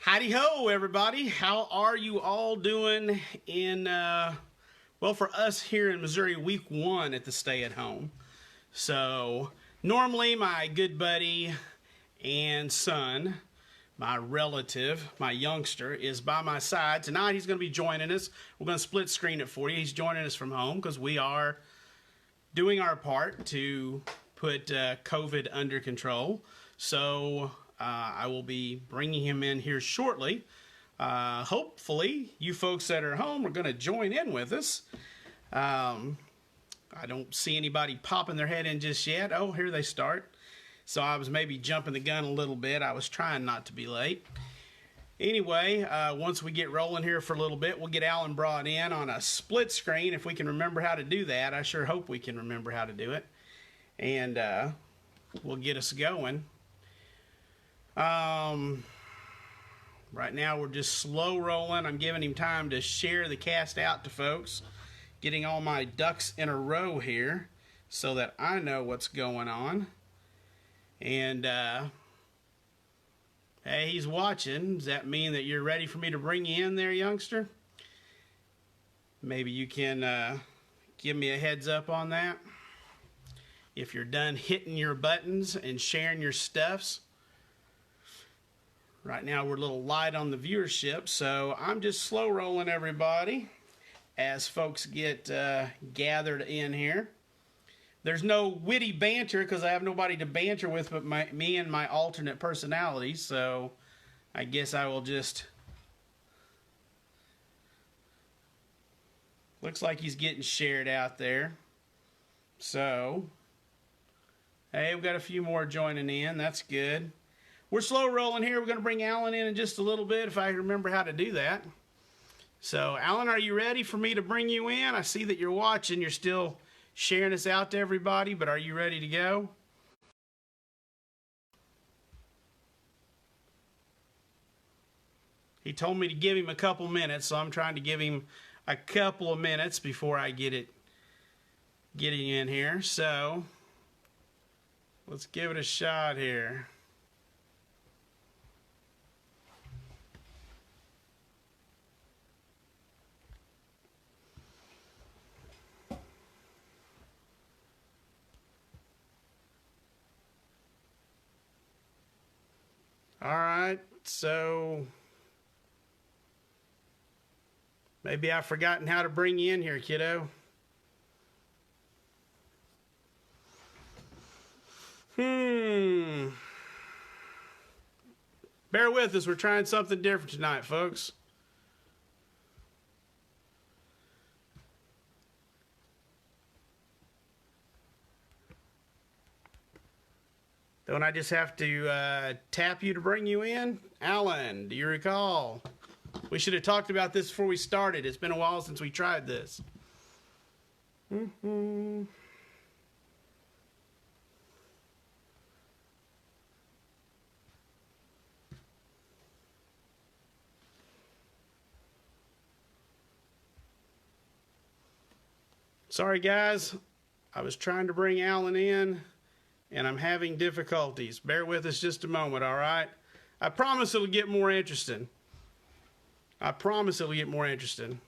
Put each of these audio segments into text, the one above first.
Howdy ho, everybody. How are you all doing well, for us here in Missouri, week one at the stay at home. So, normally my good buddy and son, my relative, my youngster, is by my side. Tonight he's going to be joining us. We're going to split screen it for you. He's joining us from home because we are doing our part to put COVID under control. So, I will be bringing him in here shortly. Hopefully, you folks that are home are going to join in with us. I don't see anybody popping their head in just yet. Oh, here they start. So I was maybe jumping the gun a little bit. I was trying not to be late. Anyway, once we get rolling here for a little bit, we'll get Alan brought in on a split screen. If we can remember how to do that, I sure hope we can remember how to do it. And we'll get us going. Right now we're just slow rolling. I'm giving him time to share the cast out to folks, getting all my ducks in a row here so that I know what's going on. And hey, he's watching. Does that mean that you're ready for me to bring you in there, youngster? Maybe you can give me a heads up on that if you're done hitting your buttons and sharing your stuffs. Right now we're a little light on the viewership, so I'm just slow rolling everybody as folks get gathered in here. There's no witty banter because I have nobody to banter with but me and my alternate personalities, so I guess I will just... Looks like he's getting shared out there. So, hey, we've got a few more joining in. That's good. We're slow rolling here. We're going to bring Alan in just a little bit if I remember how to do that. So, Alan, are you ready for me to bring you in? I see that you're watching. You're still sharing us out to everybody, but are you ready to go? He told me to give him a couple minutes, so I'm trying to give him a couple of minutes before I get him in here. So, let's give it a shot here. All right, so maybe I've forgotten how to bring you in here, kiddo. Bear with us, we're trying something different tonight, folks. Don't I just have to tap you to bring you in? Alan, do you recall? We should have talked about this before we started. It's been a while since we tried this. Sorry, guys. I was trying to bring Alan in, and I'm having difficulties. Bear with us just a moment, all right? I promise it'll get more interesting. I promise it'll get more interesting.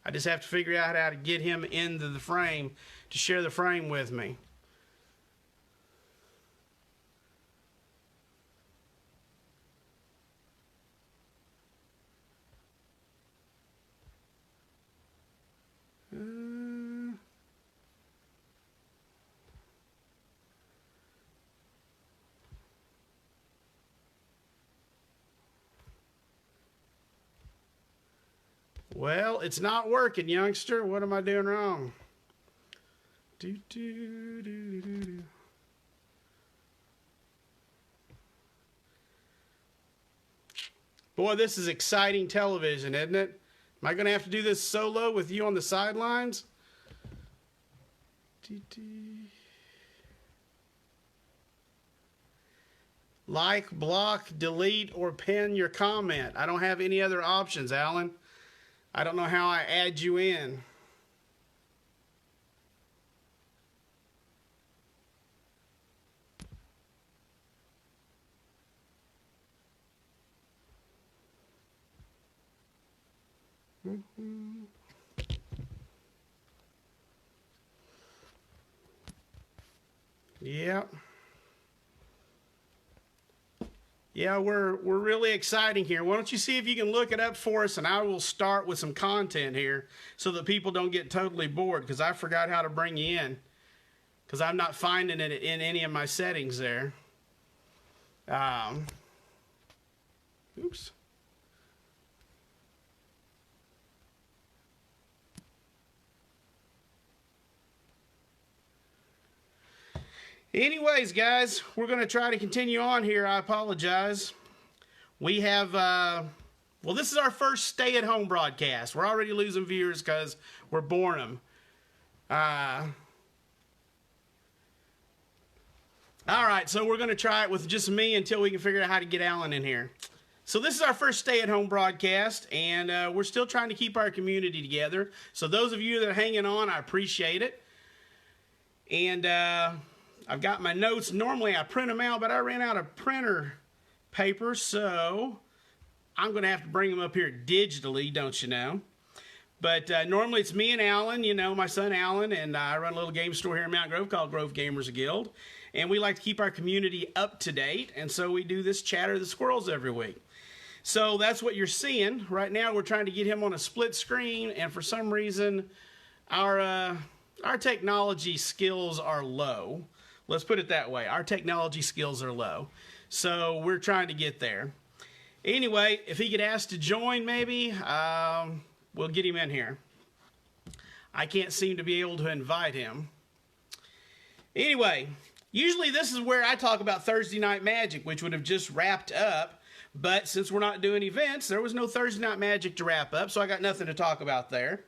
I just have to figure out how to get him into the frame to share the frame with me. Well, it's not working, youngster. What am I doing wrong? Boy, this is exciting television, isn't it? Am I going to have to do this solo with you on the sidelines? Like, block, delete, or pin your comment. I don't have any other options, Alan. I don't know how I add you in. Yeah. Yeah, we're really exciting here. Why don't you see if you can look it up for us, and I will start with some content here so that people don't get totally bored, because I forgot how to bring you in, because I'm not finding it in any of my settings there. Oops. Anyways, guys, we're going to try to continue on here. I apologize. We have, well, this is our first stay-at-home broadcast. We're already losing viewers because we're boring them. All right, so we're going to try it with just me until we can figure out how to get Alan in here. So this is our first stay-at-home broadcast, and we're still trying to keep our community together. So those of you that are hanging on, I appreciate it. And I've got my notes. Normally I print them out, but I ran out of printer paper, so I'm going to have to bring them up here digitally, don't you know. But normally it's me and Alan, you know, my son Alan, and I run a little game store here in Mount Grove called Grove Gamers Guild. And we like to keep our community up to date, and so we do this Chatter of the Squirrels every week. So that's what you're seeing. Right now we're trying to get him on a split screen, and for some reason our technology skills are low. Let's put it that way. Our technology skills are low. So we're trying to get there. Anyway, if he could ask to join maybe, we'll get him in here. I can't seem to be able to invite him. Anyway, usually this is where I talk about Thursday Night Magic, which would have just wrapped up. But since we're not doing events, there was no Thursday Night Magic to wrap up, so I got nothing to talk about there.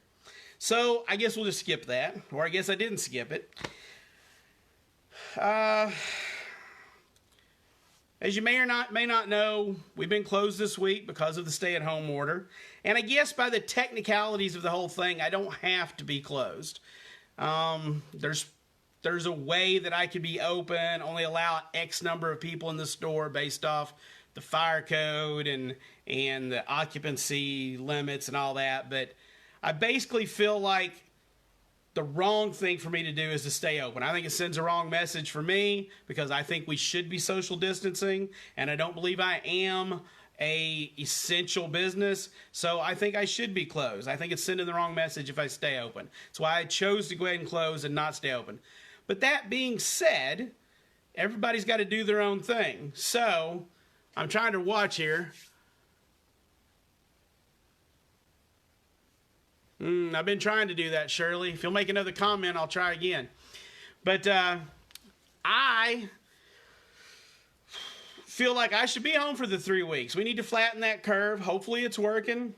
So I guess we'll just skip that, or I guess I didn't skip it. As you may not know, we've been closed this week because of the stay-at-home order. And I guess by the technicalities of the whole thing, I don't have to be closed. There's a way that I could be open, only allow X number of people in the store based off the fire code and the occupancy limits and all that. But I basically feel like the wrong thing for me to do is to stay open. I think it sends a wrong message for me because I think we should be social distancing, and I don't believe I am a essential business, so I think I should be closed. I think it's sending the wrong message if I stay open. That's why I chose to go ahead and close and not stay open. But that being said, everybody's got to do their own thing. So I'm trying to watch here. I've been trying to do that, Shirley. If you'll make another comment, I'll try again. But I feel like I should be home for the 3 weeks. We need to flatten that curve. Hopefully it's working.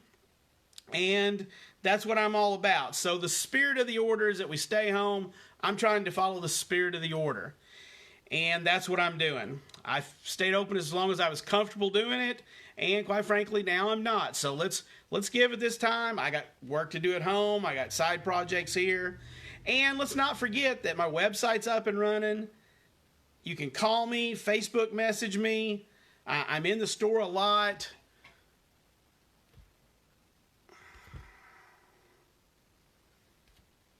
And that's what I'm all about. So the spirit of the order is that we stay home. I'm trying to follow the spirit of the order. And that's what I'm doing. I've stayed open as long as I was comfortable doing it. And quite frankly, now I'm not. So let's give it this time. I got work to do at home. I got side projects here. And let's not forget that my website's up and running. You can call me, Facebook message me. I'm in the store a lot.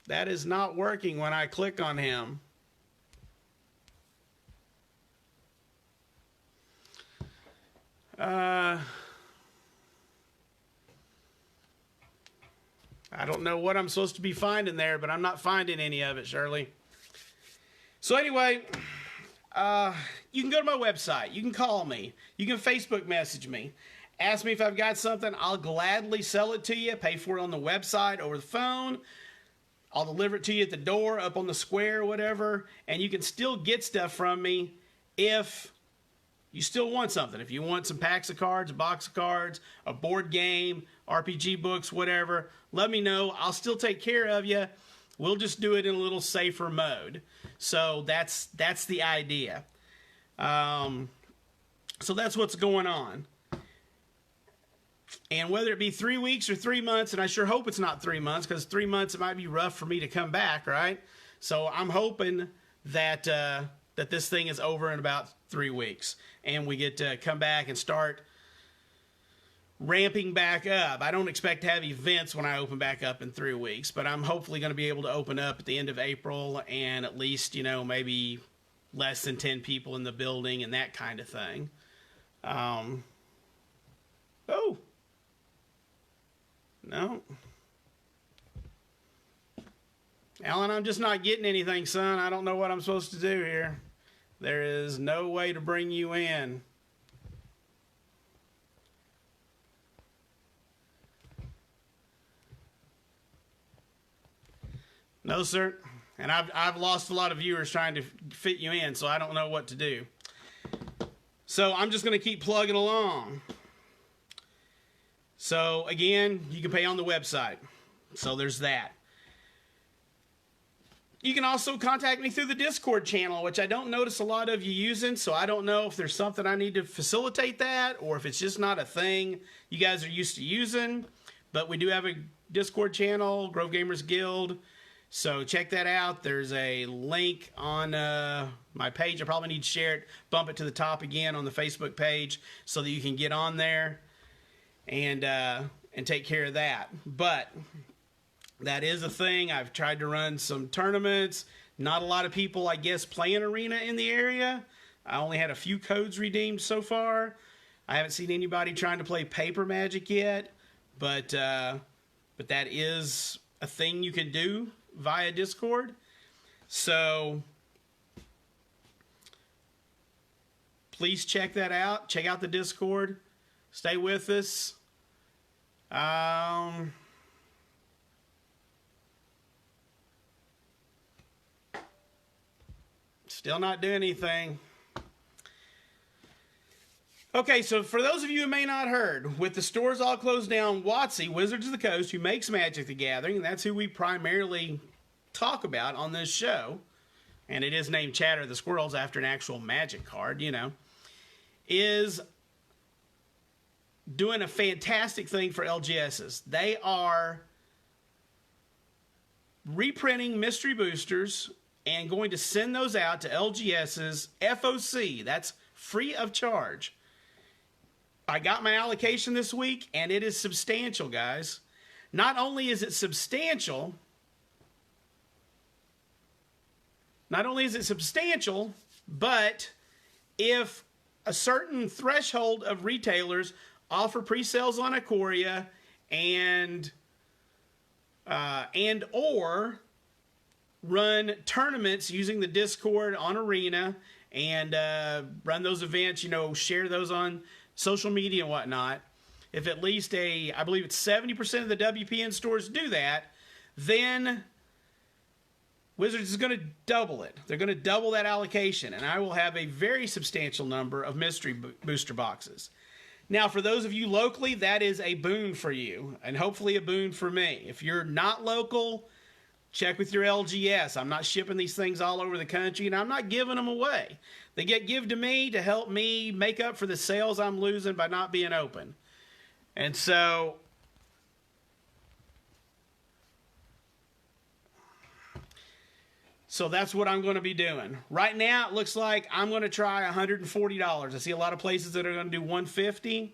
That is not working when I click on him. I don't know what I'm supposed to be finding there, but I'm not finding any of it, Shirley. So anyway, you can go to my website. You can call me. You can Facebook message me. Ask me if I've got something. I'll gladly sell it to you. Pay for it on the website, over the phone. I'll deliver it to you at the door, up on the square, whatever. And you can still get stuff from me if you still want something. If you want some packs of cards, a box of cards, a board game, RPG books, whatever, let me know. I'll still take care of you. We'll just do it in a little safer mode. So that's the idea. So that's what's going on. And whether it be 3 weeks or 3 months, and I sure hope it's not 3 months, because 3 months it might be rough for me to come back, right? So I'm hoping that that this thing is over in about 3 weeks, and we get to come back and start ramping back up. I don't expect to have events when I open back up in 3 weeks, but I'm hopefully going to be able to open up at the end of April and at least, maybe less than 10 people in the building and that kind of thing. Oh. No. Alan, I'm just not getting anything, son. I don't know what I'm supposed to do here. There is no way to bring you in. No, sir. And I've lost a lot of viewers trying to fit you in, so I don't know what to do. So I'm just going to keep plugging along. So again, you can pay on the website. So there's that. You can also contact me through the Discord channel, which I don't notice a lot of you using, so I don't know if there's something I need to facilitate that or if it's just not a thing you guys are used to using. But we do have a Discord channel, Grove Gamers Guild. So check that out. There's a link on my page. I probably need to share it, bump it to the top again on the Facebook page so that you can get on there and take care of that. But that is a thing. I've tried to run some tournaments. Not a lot of people, I guess, playing Arena in the area. I only had a few codes redeemed so far. I haven't seen anybody trying to play Paper Magic yet, but that is a thing you can do via Discord. So please check that out. Check out the Discord. Stay with us. Still not doing anything. Okay, so for those of you who may not heard, with the stores all closed down, WotC, Wizards of the Coast, who makes Magic the Gathering, and that's who we primarily talk about on this show, and it is named Chatter the Squirrels after an actual Magic card, is doing a fantastic thing for LGSs. They are reprinting mystery boosters and going to send those out to LGSs FOC. That's free of charge. I got my allocation this week, and it is substantial, guys. Not only is it substantial, but if a certain threshold of retailers offer pre-sales on Ikoria and or run tournaments using the Discord on Arena and run those events, share those on social media and whatnot, if at least I believe it's 70% of the WPN stores do that, then Wizards is going to double it. They're going to double that allocation, and I will have a very substantial number of mystery booster boxes. Now, for those of you locally, that is a boon for you, and hopefully a boon for me. If you're not local, check with your LGS. I'm not shipping these things all over the country, and I'm not giving them away. They get given to me to help me make up for the sales I'm losing by not being open. And so that's what I'm going to be doing. Right now, it looks like I'm going to try $140. I see a lot of places that are going to do $150,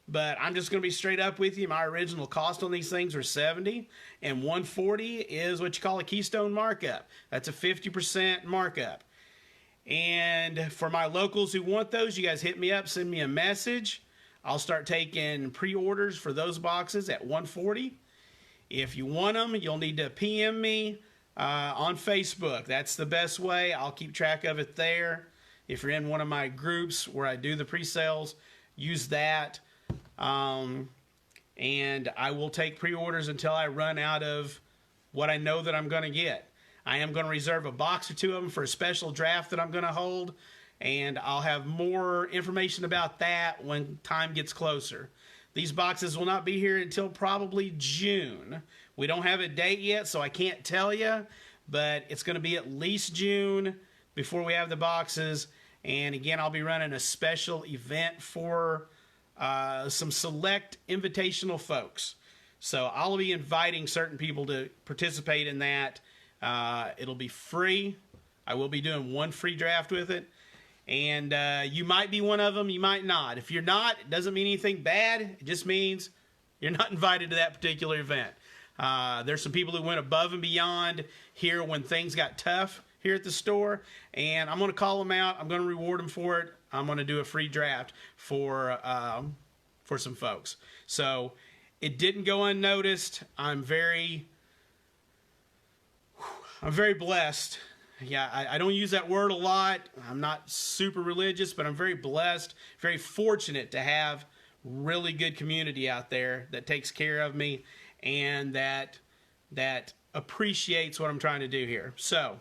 but I'm just going to be straight up with you. My original cost on these things are $70, and $140 is what you call a keystone markup. That's a 50% markup. And for my locals who want those, you guys hit me up, send me a message. I'll start taking pre-orders for those boxes at $140. If you want them, you'll need to PM me on Facebook. That's the best way. I'll keep track of it there. If you're in one of my groups where I do the pre-sales, use that. And I will take pre-orders until I run out of what I know that I'm going to get. I am going to reserve a box or two of them for a special draft that I'm going to hold, and I'll have more information about that when time gets closer. These boxes will not be here until probably June. We don't have a date yet, so I can't tell you, but it's going to be at least June before we have the boxes. And again, I'll be running a special event for some select invitational folks. So I'll be inviting certain people to participate in that. It'll be free. I will be doing one free draft with it. And you might be one of them, you might not. If you're not, it doesn't mean anything bad. It just means you're not invited to that particular event. There's some people who went above and beyond here when things got tough here at the store, and I'm going to call them out. I'm going to reward them for it. I'm going to do a free draft for some folks. So it didn't go unnoticed. I'm very blessed. Yeah, I don't use that word a lot. I'm not super religious, but I'm very blessed, very fortunate to have really good community out there that takes care of me and that appreciates what I'm trying to do here. So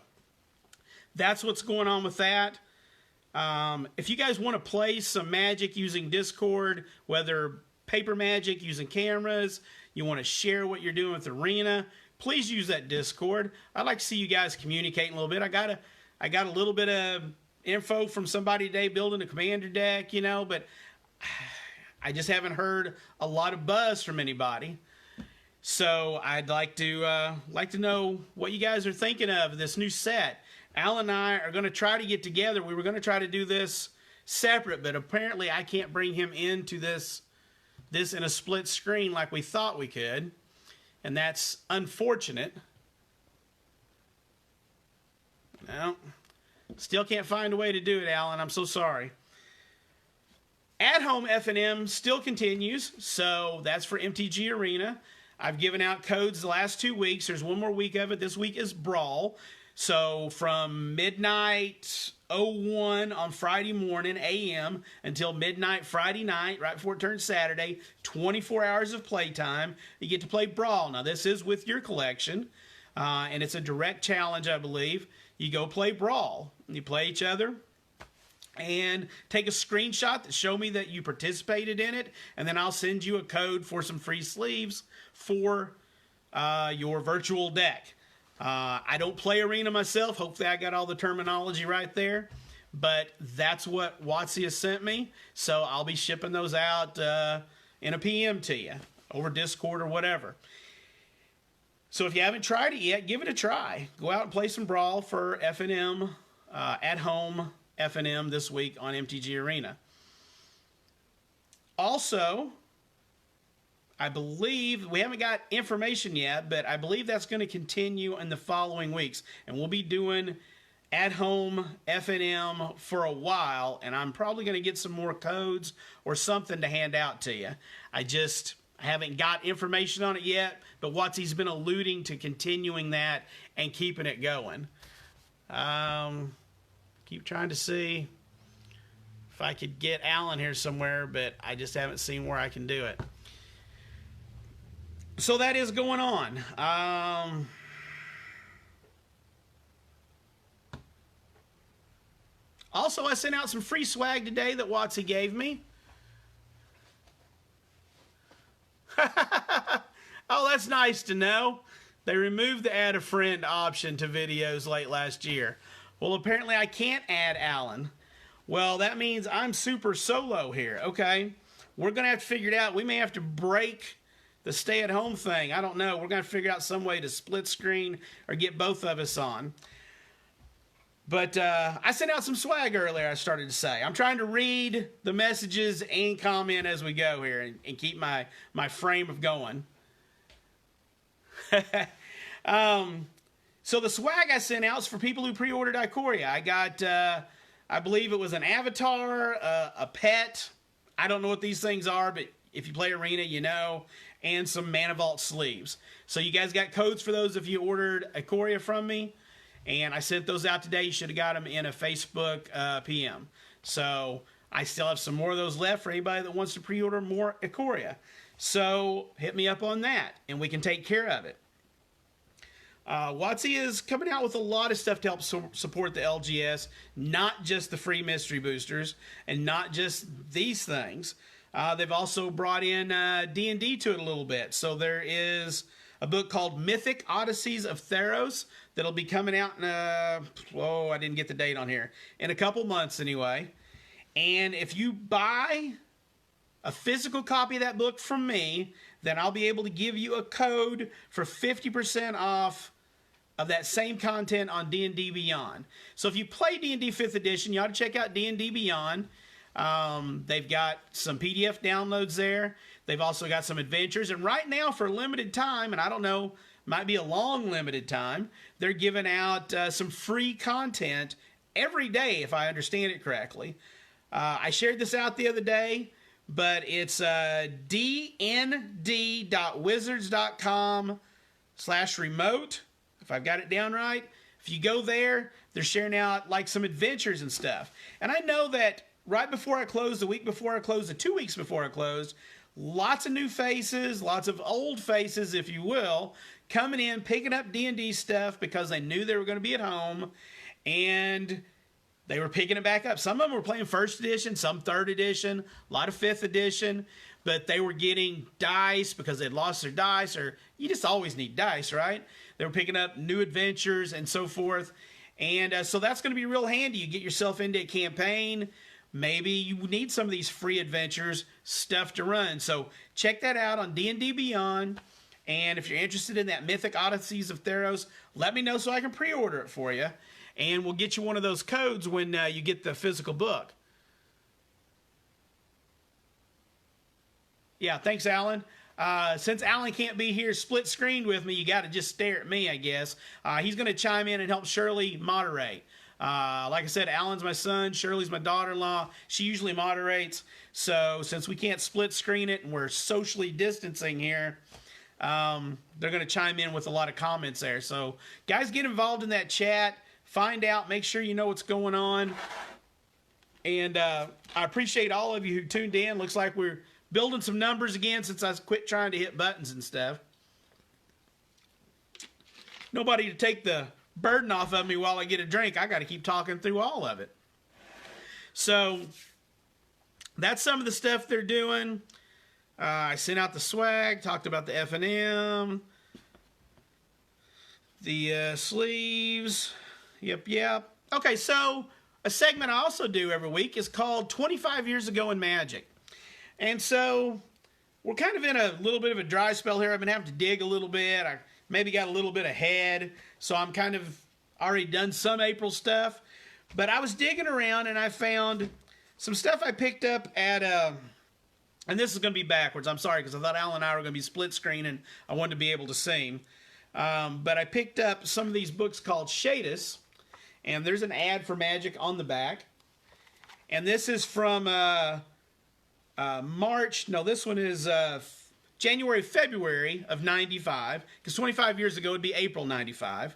that's what's going on with that. If you guys want to play some Magic using Discord, whether paper Magic using cameras, you want to share what you're doing with Arena, please use that Discord. I'd like to see you guys communicating a little bit. I got a little bit of info from somebody today building a commander deck, but I just haven't heard a lot of buzz from anybody. So I'd like to know what you guys are thinking of this new set. Alan and I are going to try to get together. We were going to try to do this separate, but apparently I can't bring him into this in a split screen like we thought we could. And that's unfortunate. No, still can't find a way to do it, Alan. I'm so sorry. At-home F&M still continues, so that's for MTG Arena. I've given out codes the last 2 weeks. There's one more week of it. This week is Brawl. So from midnight 01 on Friday morning, a.m., until midnight Friday night, right before it turns Saturday, 24 hours of playtime. You get to play Brawl. Now, this is with your collection, and it's a direct challenge, I believe. You go play Brawl. You play each other and take a screenshot that show me that you participated in it, and then I'll send you a code for some free sleeves for your virtual deck. I don't play Arena myself. Hopefully I got all the terminology right there. But that's what WotC has sent me. So I'll be shipping those out in a PM to you over Discord or whatever. So if you haven't tried it yet, give it a try. Go out and play some Brawl for F&M, at-home F&M this week on MTG Arena. Also, I believe, we haven't got information yet, but I believe that's going to continue in the following weeks. And we'll be doing at-home F&M for a while, and I'm probably going to get some more codes or something to hand out to you. I haven't got information on it yet, but WotC's been alluding to continuing that and keeping it going. Keep trying to see if I could get Alan here somewhere, but I just haven't seen where I can do it. So that is going on. Also, I sent out some free swag today that WotC gave me. Oh, that's nice to know. They removed the add a friend option to videos late last year. Well, apparently I can't add Alan. Well, that means I'm super solo here. Okay, we're going to have to figure it out. We may have to break the stay-at-home thing. I don't know. We're going to figure out some way to split screen or get both of us on. But I sent out some swag earlier, I started to say. I'm trying to read the messages and comment as we go here and keep my frame of going. So the swag I sent out is for people who pre-ordered Ikoria. I got, I believe it was an avatar, a pet. I don't know what these things are, but if you play Arena, you know. And some Mana Vault sleeves. So you guys got codes for those if you ordered Ikoria from me. And I sent those out today. You should have got them in a Facebook PM. So I still have some more of those left for anybody that wants to pre-order more Ikoria. So hit me up on that, and we can take care of it. WotC is coming out with a lot of stuff to help support the LGS, not just the free mystery boosters, and not just these things. They've also brought in D&D to it a little bit. So there is a book called Mythic Odysseys of Theros that'll be coming out in, I didn't get the date on here, in a couple months anyway. And if you buy a physical copy of that book from me, then I'll be able to give you a code for 50% off of that same content on D&D Beyond. So if you play D&D 5th edition, you ought to check out D&D Beyond. They've got some PDF downloads there. They've also got some adventures. And right now, for a limited time, and I don't know, might be a long limited time, they're giving out some free content every day, if I understand it correctly. I shared this out the other day, but it's dnd.wizards.com/remote, if I've got it down right. If you go there, they're sharing out like some adventures and stuff. And I know that right before I closed, the week before I closed, the 2 weeks before I closed, lots of new faces, lots of old faces, if you will, coming in, picking up D&D stuff because they knew they were going to be at home, and they were picking it back up. Some of them were playing 1st edition, some 3rd edition, a lot of 5th edition, but they were getting dice because they'd lost their dice, or you just always need dice, right? They were picking up new adventures and so forth, and so that's going to be real handy. You get yourself into a campaign. Maybe you need some of these free adventures, stuff to run. So check that out on D&D Beyond. And if you're interested in that Mythic Odysseys of Theros, let me know so I can pre-order it for you. And we'll get you one of those codes when you get the physical book. Yeah, thanks, Alan. Since Alan can't be here split screened with me, you got to just stare at me, I guess. He's going to chime in and help Shirley moderate. Like I said, Alan's my son, Shirley's my daughter-in-law. She usually moderates. So since we can't split screen it and we're socially distancing here, they're going to chime in with a lot of comments there. So guys, get involved in that chat. Find out. Make sure you know what's going on. And I appreciate all of you who tuned in. Looks like we're building some numbers again since I quit trying to hit buttons and stuff. Nobody to take the burden off of me while I get a drink. I got to keep talking through all of it. So that's some of the stuff they're doing. I sent out the swag, talked about the F&M, the sleeves. Yep. Okay, so a segment I also do every week is called 25 Years Ago in Magic. And so we're kind of in a little bit of a dry spell here. I've been having to dig a little bit. I maybe got a little bit ahead, so I'm kind of already done some April stuff. But I was digging around and I found some stuff I picked up at, and this is going to be backwards. I'm sorry, because I thought Alan and I were going to be split screen and I wanted to be able to see. But I picked up some of these books called Shadis, and there's an ad for Magic on the back. And this is from March. No, this one is January, February of 95, because 25 years ago would be April 95.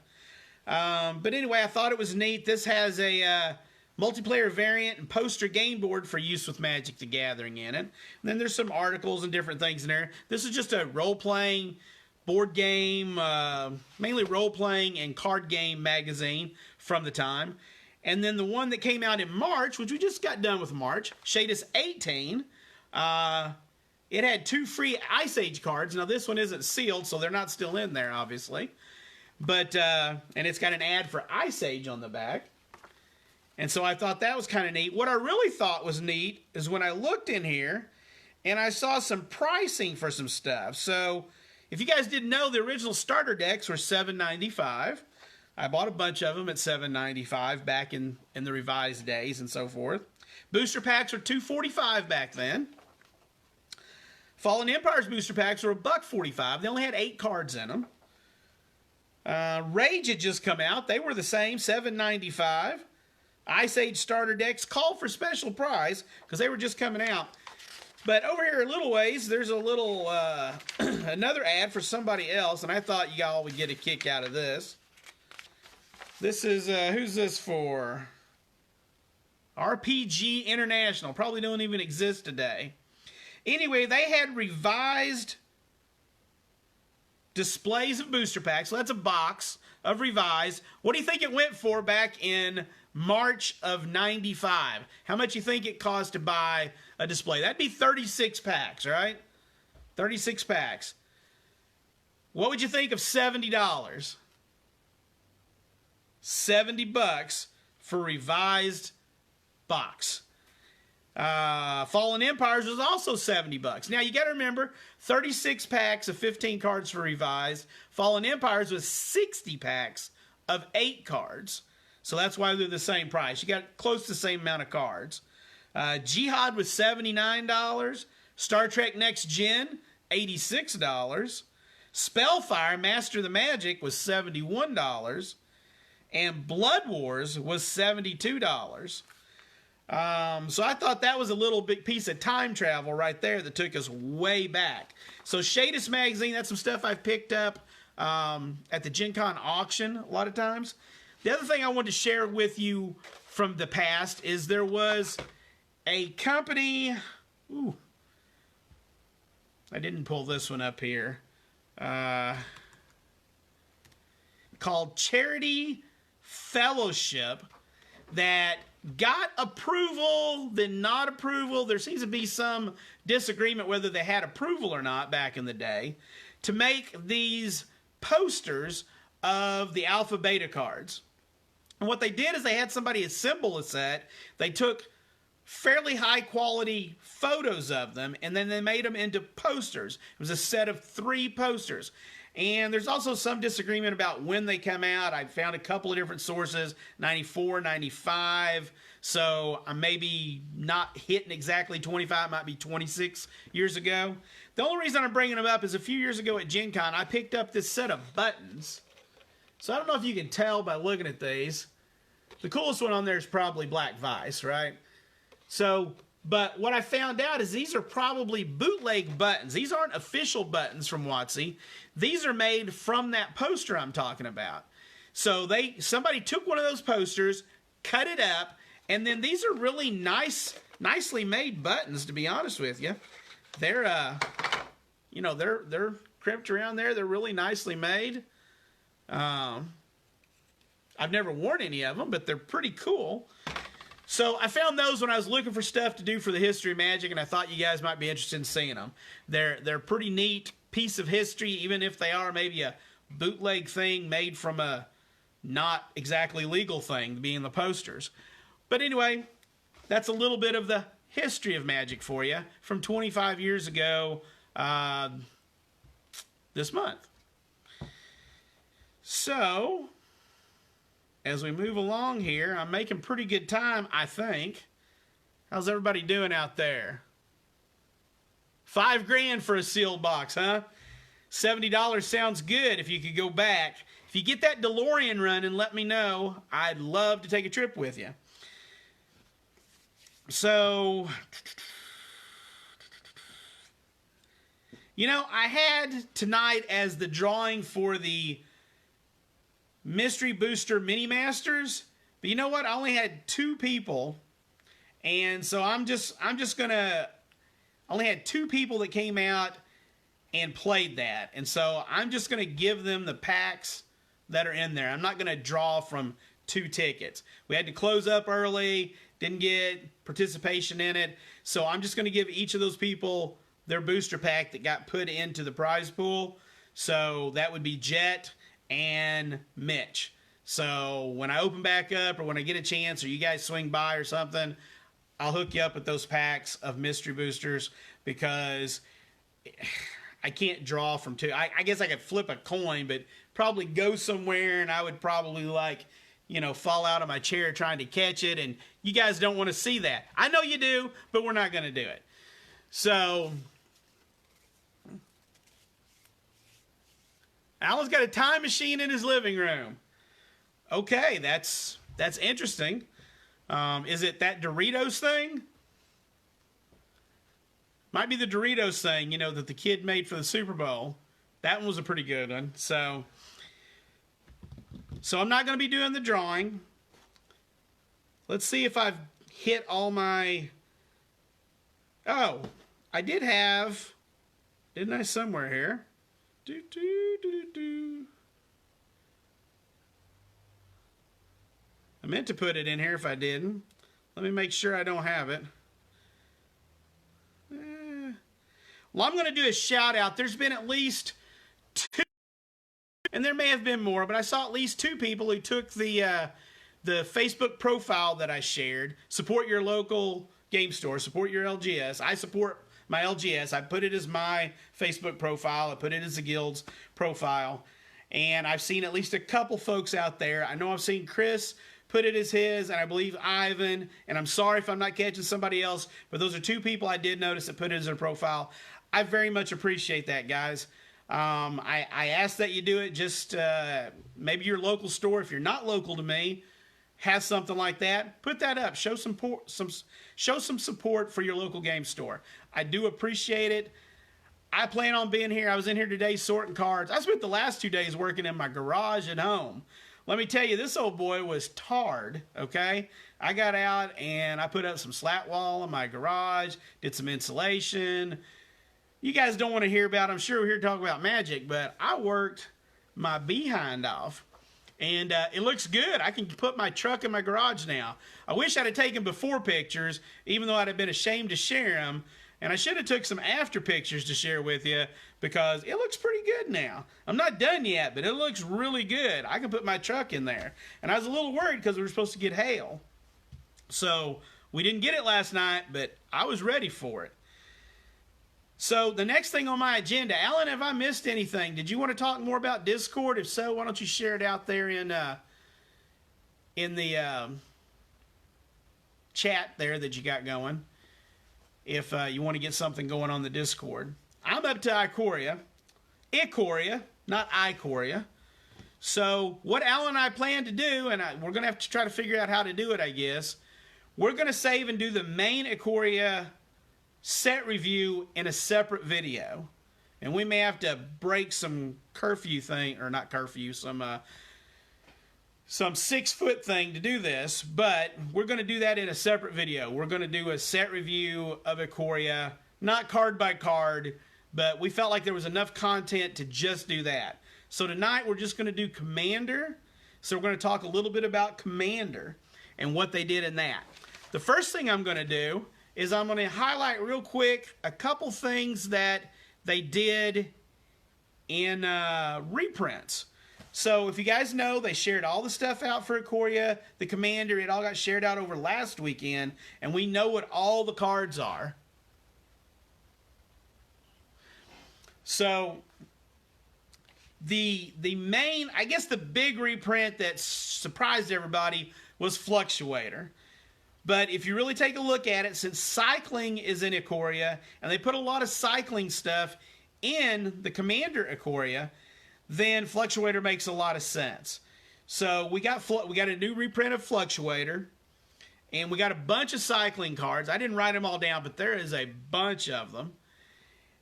But anyway, I thought it was neat. This has a multiplayer variant and poster game board for use with Magic the Gathering in it. And then there's some articles and different things in there. This is just a role-playing board game, mainly role-playing and card game magazine from the time. And then the one that came out in March, which we just got done with March, Shadis 18, it had 2 free Ice Age cards. Now, this one isn't sealed, so they're not still in there, obviously. But, and it's got an ad for Ice Age on the back. And so I thought that was kind of neat. What I really thought was neat is when I looked in here and I saw some pricing for some stuff. So if you guys didn't know, the original starter decks were $7.95. I bought a bunch of them at $7.95 back in the revised days and so forth. Booster packs were $2.45 back then. Fallen Empire's booster packs were $1.45. They only had 8 cards in them. Rage had just come out. They were the same, $7.95. Ice Age starter decks called for special price because they were just coming out. But over here a little ways, there's a little, another ad for somebody else, and I thought y'all would get a kick out of this. This is, who's this for? RPG International. Probably don't even exist today. Anyway, they had revised displays of booster packs. So that's a box of revised. What do you think it went for back in March of 95? How much you think it cost to buy a display? That'd be 36 packs, right? 36 packs. What would you think of $70? $70 for revised box. Fallen Empires was also $70. Now you got to remember, 36 packs of 15 cards for Revised. Fallen Empires was 60 packs of 8 cards. So that's why they're the same price. You got close to the same amount of cards. Jihad was $79. Star Trek Next Gen, $86. Spellfire Master of the Magic was $71. And Blood Wars was $72. So I thought that was a little big piece of time travel right there that took us way back. So Shadis Magazine, that's some stuff I've picked up at the Gen Con auction a lot of times. The other thing I wanted to share with you from the past is there was a company... Ooh, I didn't pull this one up here. Called Charity Fellowship that got approval, then not approval. There seems to be some disagreement whether they had approval or not back in the day to make these posters of the Alpha Beta cards. And what they did is they had somebody assemble a set. They took fairly high quality photos of them and then they made them into posters. It was a set of 3 posters. And there's also some disagreement about when they come out. I found a couple of different sources, 94, 95. So I'm maybe not hitting exactly 25, it might be 26 years ago. The only reason I'm bringing them up is a few years ago at Gen Con, I picked up this set of buttons. So I don't know if you can tell by looking at these. The coolest one on there is probably Black Vice, right? So, but what I found out is these are probably bootleg buttons. These aren't official buttons from WotC. These are made from that poster I'm talking about. So somebody took one of those posters, cut it up, and then these are really nicely made buttons, to be honest with you. They're they're crimped around there. They're really nicely made. I've never worn any of them, but they're pretty cool. So I found those when I was looking for stuff to do for the History of Magic, and I thought you guys might be interested in seeing them. They're a pretty neat piece of history, even if they are maybe a bootleg thing made from a not exactly legal thing, being the posters. But anyway, that's a little bit of the history of Magic for you from 25 years ago this month. So, as we move along here, I'm making pretty good time, I think. How's everybody doing out there? $5 grand for a sealed box, huh? $70 sounds good if you could go back. If you get that DeLorean running, let me know. I'd love to take a trip with you. So, I had tonight as the drawing for the Mystery Booster Mini Masters, but you know what? I only had 2 people, and so I'm just gonna only had 2 people that came out and played that, and so I'm just gonna give them the packs that are in there. I'm not gonna draw from 2 tickets. We had to close up early, didn't get participation in it, so I'm just gonna give each of those people their booster pack that got put into the prize pool. So that would be Jet and Mitch. So when I open back up or when I get a chance or you guys swing by or something, I'll hook you up with those packs of mystery boosters because I can't draw from 2. I guess I could flip a coin, but probably go somewhere and I would probably fall out of my chair trying to catch it, and you guys don't want to see that. I know you do, but we're not going to do it. So Alan's got a time machine in his living room. Okay, that's interesting. Is it that Doritos thing? Might be the Doritos thing, that the kid made for the Super Bowl. That one was a pretty good one. So I'm not going to be doing the drawing. Let's see if I've hit all my... Oh, I did have... Didn't I somewhere here? I meant to put it in here if I didn't. Let me make sure I don't have it. Well, I'm going to do a shout out. There's been at least 2, and there may have been more, but I saw at least 2 people who took the Facebook profile that I shared. Support your local game store. Support your LGS. I support my LGS. I put it as my Facebook profile. I put it as the guild's profile. And I've seen at least a couple folks out there. I know I've seen Chris put it as his, and I believe Ivan, and I'm sorry if I'm not catching somebody else, but those are two people I did notice that put it as their profile. I very much appreciate that, guys. I ask that you do it. Just maybe your local store, if you're not local to me, has something like that. Put that up. Show some support for your local game store. I do appreciate it. I plan on being here. I was in here today sorting cards. I spent the last 2 days working in my garage at home. Let me tell you, this old boy was tarred, okay? I got out and I put up some slat wall in my garage, did some insulation. You guys don't want to hear about it. I'm sure we're here to talk about magic, but I worked my behind off. And it looks good. I can put my truck in my garage now. I wish I'd have taken before pictures, even though I'd have been ashamed to share them. And I should have took some after pictures to share with you because it looks pretty good now. I'm not done yet, but it looks really good. I can put my truck in there. And I was a little worried because we were supposed to get hail. So we didn't get it last night, but I was ready for it. So the next thing on my agenda, Alan, have I missed anything? Did you want to talk more about Discord? If so, why don't you share it out there in the chat there that you got going? If you want to get something going on the Discord. I'm up to Ikoria, not Ikoria. So what Alan and I plan to do, and we're going to have to try to figure out how to do it, I guess. We're going to save and do the main Ikoria set review in a separate video. And we may have to break some curfew thing, or not curfew, some 6-foot thing to do this, but we're going to do that in a separate video. We're going to do a set review of Ikoria, not card by card, but we felt like there was enough content to just do that. So tonight we're just going to do Commander. So we're going to talk a little bit about Commander and what they did in that. The first thing I'm going to do is I'm going to highlight real quick a couple things that they did in reprints. So if you guys know, they shared all the stuff out for Ikoria, the Commander. It all got shared out over last weekend, and we know what all the cards are. So the main, I guess the big reprint that surprised everybody was Fluctuator. But if you really take a look at it, since cycling is in Ikoria, and they put a lot of cycling stuff in the Commander Ikoria, then Fluctuator makes a lot of sense. So we got a new reprint of Fluctuator, and we got a bunch of cycling cards. I didn't write them all down, but there is a bunch of them.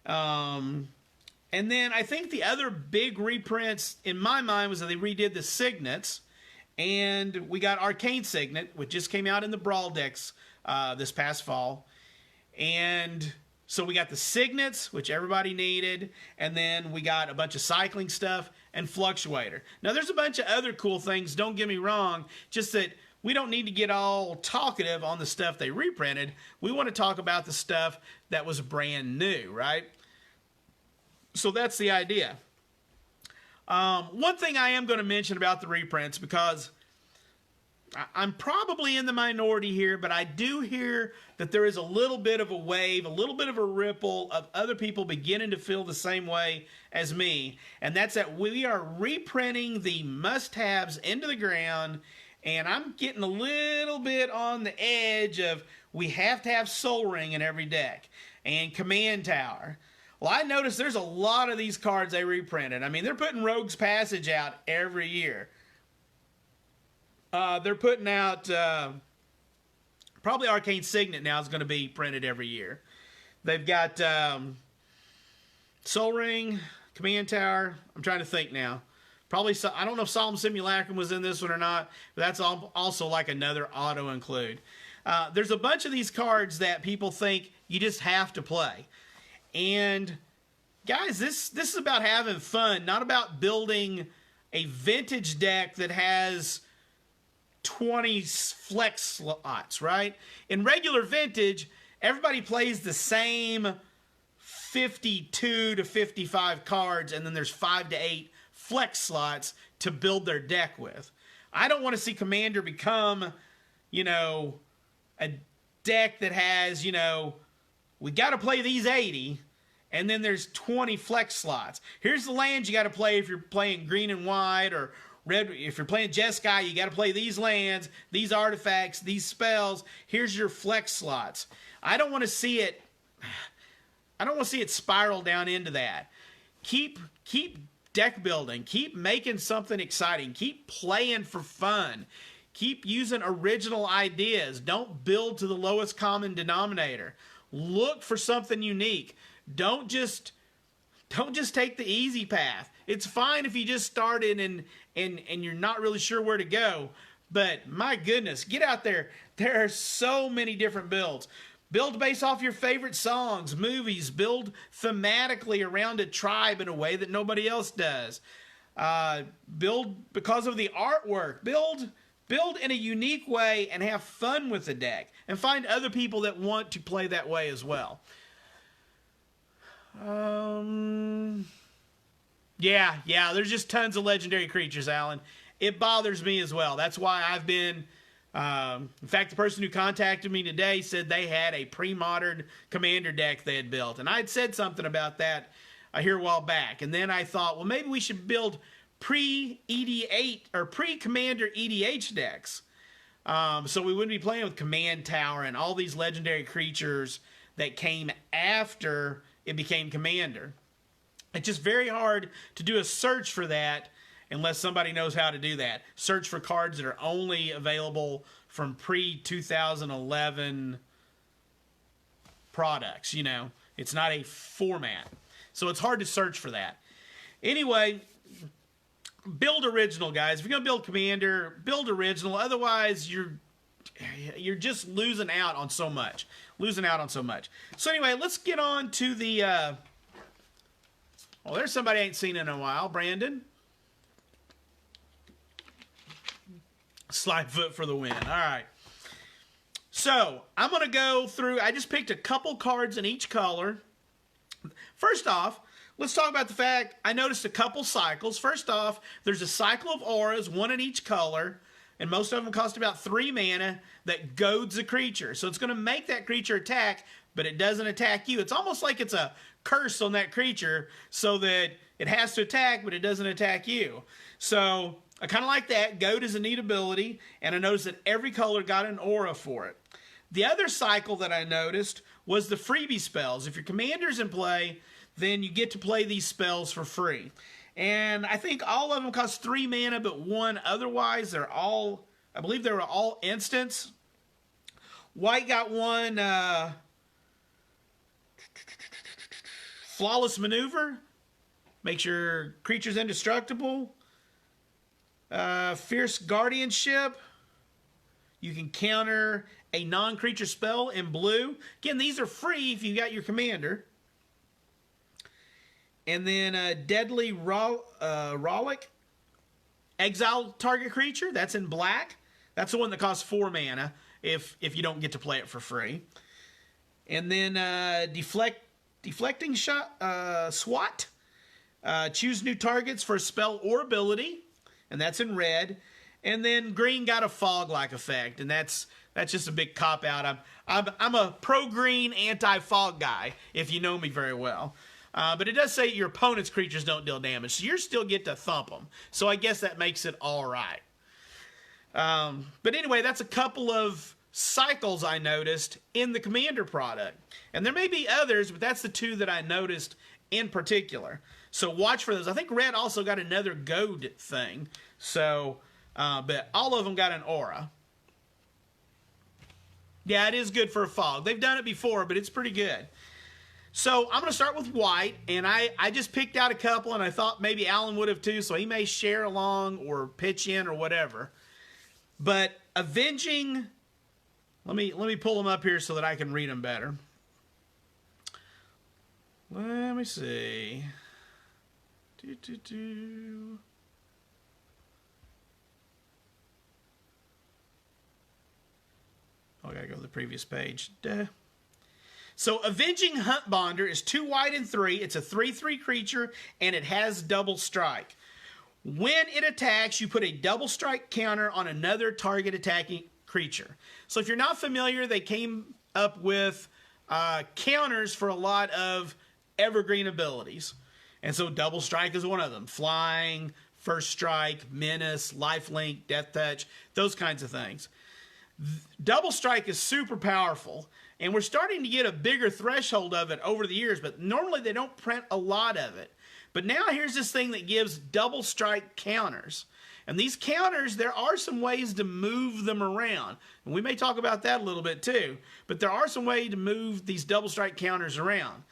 And then I think the other big reprints in my mind was that they redid the Signets, and we got Arcane Signet, which just came out in the Brawl decks this past fall. And so we got the Signets, which everybody needed, and then we got a bunch of cycling stuff and Fluctuator. Now, there's a bunch of other cool things, don't get me wrong, just that we don't need to get all talkative on the stuff they reprinted. We want to talk about the stuff that was brand new, right? So that's the idea. One thing I am going to mention about the reprints, because I'm probably in the minority here, but I do hear that there is a little bit of a wave, a little bit of a ripple of other people beginning to feel the same way as me, and that's that we are reprinting the must-haves into the ground, and I'm getting a little bit on the edge of we have to have Soul Ring in every deck, and Command Tower. Well, I noticed there's a lot of these cards they reprinted. I mean, they're putting Rogue's Passage out every year. They're putting out, probably Arcane Signet now is going to be printed every year. They've got Soul Ring, Command Tower. I'm trying to think now. Probably, I don't know if Solemn Simulacrum was in this one or not, but that's also like another auto-include. There's a bunch of these cards that people think you just have to play. And guys, this is about having fun, not about building a vintage deck that has 20 flex slots, right? In regular vintage, everybody plays the same 52 to 55 cards, and then there's 5 to 8 flex slots to build their deck with. I don't want to see Commander become, a deck that has, you know, we got to play these 80, and then there's 20 flex slots. Here's the lands you got to play if you're playing green and white, or red. If you're playing Jeskai, you got to play these lands, these artifacts, these spells. Here's your flex slots. I don't want to see it spiral down into that. Keep deck building. Keep making something exciting. Keep playing for fun. Keep using original ideas. Don't build to the lowest common denominator. Look for something unique. Don't just take the easy path. It's fine if you just started and you're not really sure where to go. But my goodness, get out there. There are so many different builds. Build based off your favorite songs, movies. Build thematically around a tribe in a way that nobody else does. Build because of the artwork. Build in a unique way and have fun with the deck. And find other people that want to play that way as well. Yeah, there's just tons of legendary creatures, Alan. It bothers me as well. That's why I've been... in fact, the person who contacted me today said they had a pre-modern commander deck they had built. And I had said something about that here a while back. And then I thought, well, maybe we should build pre-ED8 or pre-commander EDH decks. So we wouldn't be playing with Command Tower and all these legendary creatures that came after it became commander. It's just very hard to do a search for that unless somebody knows how to do that. Search for cards that are only available from pre-2011 products, you know. It's not a format. So it's hard to search for that. Anyway, build original, guys. If you're going to build Commander, build original. Otherwise, you're just losing out on so much. So anyway, let's get on to the... well, there's somebody I ain't seen in a while. Brandon. Slide foot for the win. All right. So, I'm going to go through... I just picked a couple cards in each color. First off, let's talk about the fact I noticed a couple cycles. First off, there's a cycle of auras, one in each color, and most of them cost about 3 mana, that goads a creature. So it's going to make that creature attack, but it doesn't attack you. It's almost like it's a curse on that creature so that it has to attack, but it doesn't attack you. So I kind of like that. Goad is a neat ability, and I noticed that every color got an aura for it. The other cycle that I noticed was the freebie spells. If your commander's in play, then you get to play these spells for free. And I think all of them cost 3 mana, but 1 otherwise. They're all, I believe they were all instants. White got one, Flawless Maneuver. Makes your creatures indestructible. Fierce Guardianship. You can counter a non-creature spell in blue. Again, these are free if you got your commander. And then Deadly Rollick. Exile target creature. That's in black. That's the one that costs 4 mana if you don't get to play it for free. And then Deflecting Shot, SWAT. Choose new targets for a spell or ability. And that's in red. And then green got a fog-like effect, and that's just a big cop-out. I'm a pro-green, anti-fog guy, if you know me very well. But it does say your opponent's creatures don't deal damage, so you still get to thump them. So I guess that makes it all right. But anyway, that's a couple of cycles I noticed in the Commander product. And there may be others, but that's the 2 that I noticed in particular. So watch for those. I think red also got another goad thing. So... but all of them got an aura. Yeah, it is good for a fog. They've done it before, but it's pretty good. So I'm going to start with white, and I just picked out a couple, and I thought maybe Alan would have too, so he may share along or pitch in or whatever. But Avenging... Let me pull them up here so that I can read them better. Let me see. Oh, I gotta go to the previous page. Duh. So, Avenging Hunt Bonder is 2 white and 3. It's a 3/3 creature, and it has double strike. When it attacks, you put a double strike counter on another target attacking creature. So, if you're not familiar, they came up with counters for a lot of evergreen abilities. And so double strike is one of them. Flying, first strike, menace, lifelink, death touch, those kinds of things. Double strike is super powerful, and we're starting to get a bigger threshold of it over the years, but normally they don't print a lot of it. But now here's this thing that gives double strike counters. And these counters, there are some ways to move them around. And we may talk about that a little bit too. But there are some ways to move these double strike counters around.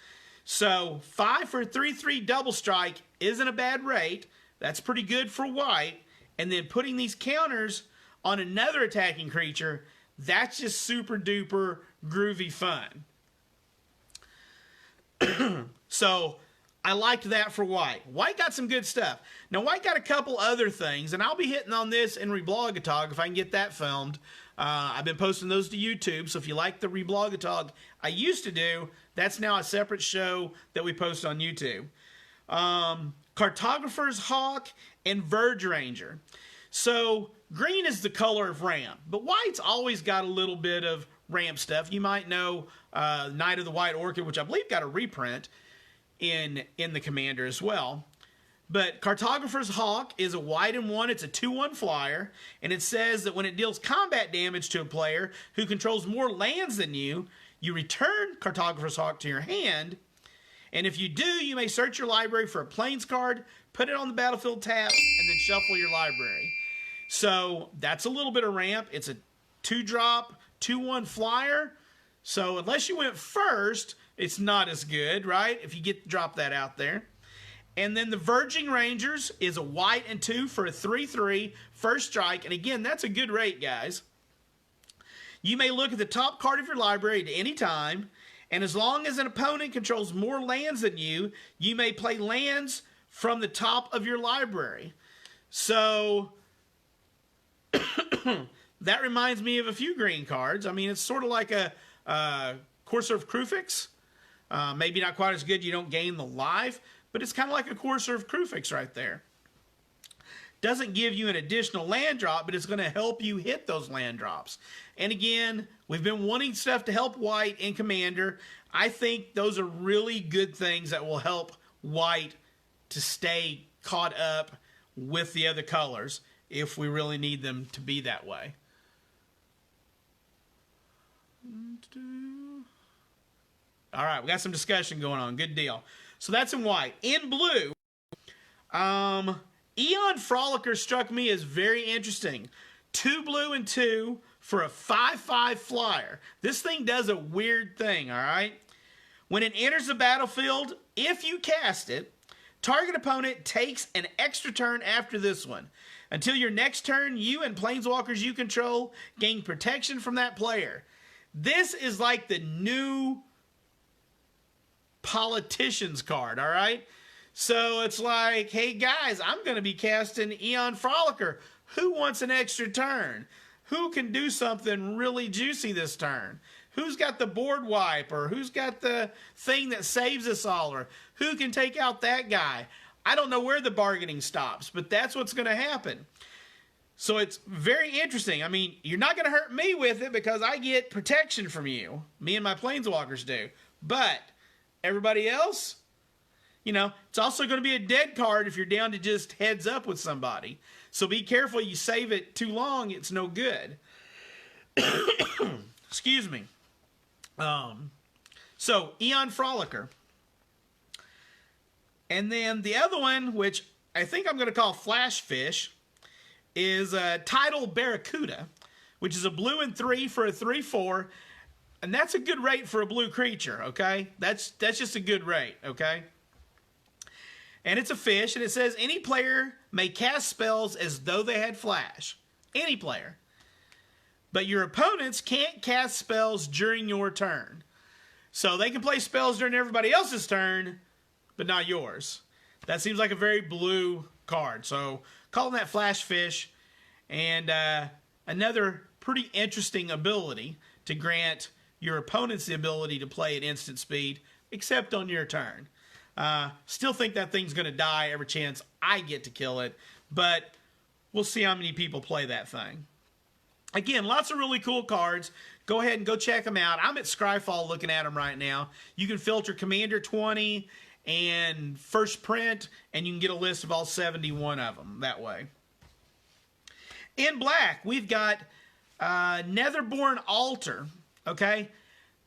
So 5 for a 3/3 double strike isn't a bad rate. That's pretty good for white. And then putting these counters on another attacking creature, that's just super duper groovy fun. So I liked that for white. White got some good stuff. Now, white got a couple other things, and I'll be hitting on this in Rebloggatog if I can get that filmed. I've been posting those to YouTube, so if you like the Rebloggatog I used to do, that's now a separate show that we post on YouTube. Cartographer's Hawk and Verge Ranger. So, green is the color of ramp, but white's always got a little bit of ramp stuff. You might know Knight of the White Orchid, which I believe got a reprint in the Commander as well. But Cartographer's Hawk is a white and 1. It's a 2/1 flyer, and it says that when it deals combat damage to a player who controls more lands than you, you return Cartographer's Hawk to your hand, and if you do, you may search your library for a Plains card, put it on the battlefield tab, and then shuffle your library. So that's a little bit of ramp. It's a 2-drop, 2/1 flyer. So unless you went first, it's not as good, right? If you get to drop that out there. And then the Verging Rangers is a white and 2 for a 3/3 first strike. And again, that's a good rate, guys. You may look at the top card of your library at any time, and as long as an opponent controls more lands than you, you may play lands from the top of your library. So that reminds me of a few green cards. I mean, it's sort of like a Courser of Krufix. Maybe not quite as good, you don't gain the life, but it's kind of like a Courser of Krufix right there. Doesn't give you an additional land drop, but it's going to help you hit those land drops. And again, we've been wanting stuff to help white in Commander. I think those are really good things that will help white to stay caught up with the other colors if we really need them to be that way. All right, we got some discussion going on. Good deal. So that's in white. In blue, Eon Frolicker struck me as very interesting. 2 blue and 2 for a 5/5 flyer. This thing does a weird thing, all right? When it enters the battlefield, if you cast it, target opponent takes an extra turn after this one. Until your next turn, you and planeswalkers you control gain protection from that player. This is like the new politicians card, all right? So it's like, hey guys, I'm going to be casting Eon Frolicker. Who wants an extra turn? Who can do something really juicy this turn? Who's got the board wipe, or who's got the thing that saves us all, or who can take out that guy? I don't know where the bargaining stops, but that's what's going to happen. So it's very interesting. I mean, you're not going to hurt me with it because I get protection from you. Me and my planeswalkers do. But everybody else, you know, it's also going to be a dead card if you're down to just heads up with somebody. So be careful. You save it too long, it's no good. Excuse me. So Eon Frolicker. And then the other one, which I think I'm going to call Flash Fish, is Tidal Barracuda, which is a blue and 3 for a 3/4. And that's a good rate for a blue creature, okay? That's just a good rate, okay? And it's a fish, and it says any player may cast spells as though they had flash. Any player. But your opponents can't cast spells during your turn. So they can play spells during everybody else's turn, but not yours. That seems like a very blue card. So calling that Flash Fish. And another pretty interesting ability to grant your opponents the ability to play at instant speed, except on your turn. Still think that thing's going to die every chance I get to kill it, but we'll see how many people play that thing. Again, lots of really cool cards. go ahead and go check them out. I'm at Scryfall looking at them right now. You can filter Commander 20 and First Print, and you can get a list of all 71 of them that way. In black, we've got Netherborn Altar, okay?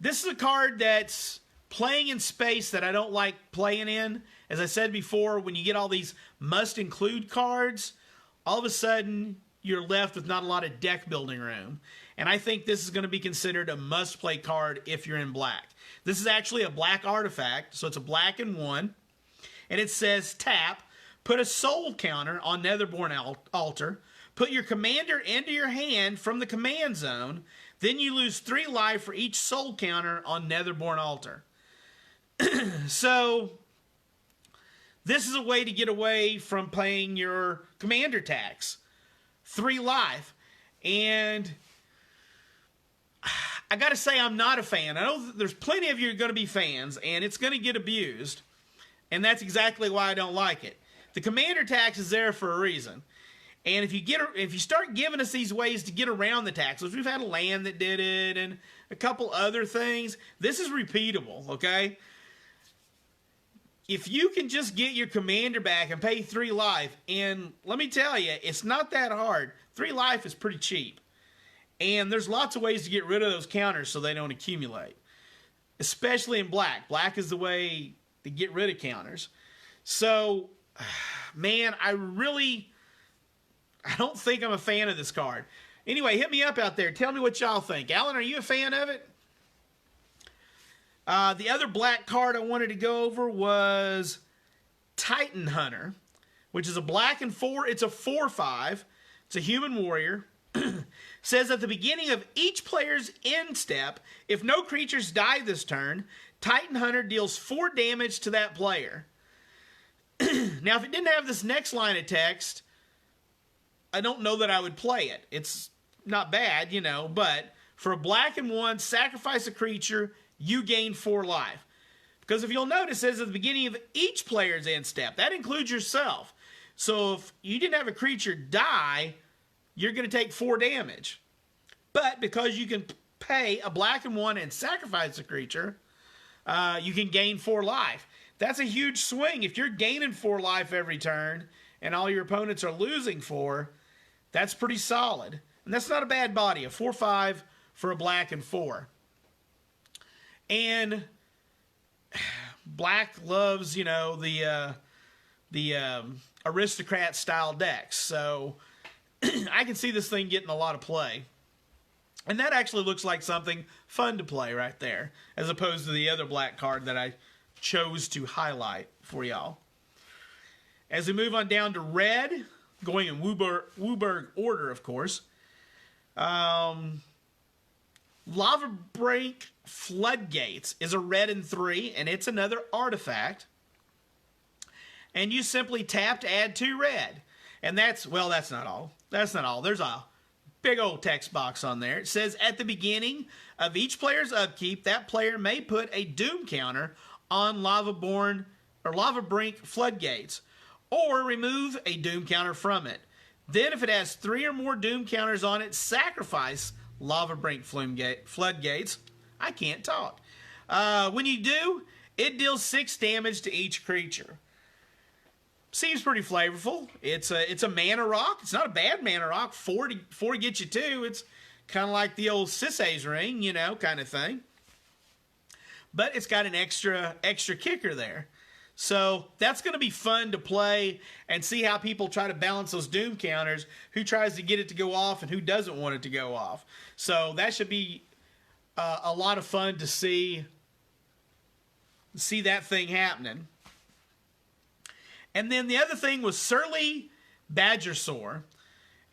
This is a card that's playing in space that I don't like playing in. As I said before, when you get all these must-include cards, all of a sudden you're left with not a lot of deck building room. And I think this is going to be considered a must-play card if you're in black. This is actually a black artifact, so it's a black and 1. And it says, tap, put a soul counter on Netherborn Altar, put your commander into your hand from the command zone, then you lose 3 life for each soul counter on Netherborn Altar. So, this is a way to get away from playing your commander tax. 3 life. And I gotta say, I'm not a fan. I know there's plenty of you who are going to be fans, and it's going to get abused. And that's exactly why I don't like it. The commander tax is there for a reason. And if you start giving us these ways to get around the tax, which we've had a land that did it and a couple other things, this is repeatable, okay? If you can just get your commander back and pay 3 life, and let me tell you, it's not that hard. 3 life is pretty cheap. And there's lots of ways to get rid of those counters so they don't accumulate. Especially in black. Black is the way to get rid of counters. So, man, I don't think I'm a fan of this card. Anyway, hit me up out there. Tell me what y'all think. Alan, are you a fan of it? The other black card I wanted to go over was Titan Hunter, which is a black and 4. It's a 4/5. It's a human warrior. Says at the beginning of each player's end step, if no creatures die this turn, Titan Hunter deals 4 damage to that player. Now, if it didn't have this next line of text, I don't know that I would play it. It's not bad, you know, but for a black and 1, sacrifice a creature, you gain 4 life. Because if you'll notice, it says at the beginning of each player's end step. That includes yourself. So if you didn't have a creature die, you're going to take 4 damage. But because you can pay a black and 1 and sacrifice a creature, you can gain 4 life. That's a huge swing. If you're gaining 4 life every turn and all your opponents are losing 4, that's pretty solid. And that's not a bad body, a 4/5 for a black and 4. And black loves, you know, the aristocrat style decks. So I can see this thing getting a lot of play. And that actually looks like something fun to play right there, as opposed to the other black card that I chose to highlight for y'all. As we move on down to red, going in Wooburg order, of course, Lava Brink Floodgates is a red and 3, and it's another artifact. And you simply tap to add 2 red. And that's not all. That's not all. There's a big old text box on there. It says, at the beginning of each player's upkeep, that player may put a doom counter on Lava Brink Floodgates, or remove a doom counter from it. Then if it has 3 or more doom counters on it, sacrifice Lava Brink Floodgates. I can't talk. When you do, it deals 6 damage to each creature. Seems pretty flavorful. It's a mana rock. It's not a bad mana rock. 4 to get you 2. It's kind of like the old Sisay's ring, you know, kind of thing. But it's got an extra kicker there. So that's going to be fun to play and see how people try to balance those doom counters, who tries to get it to go off and who doesn't want it to go off. So that should be a lot of fun to see that thing happening. And then the other thing was Surly Badgersaur.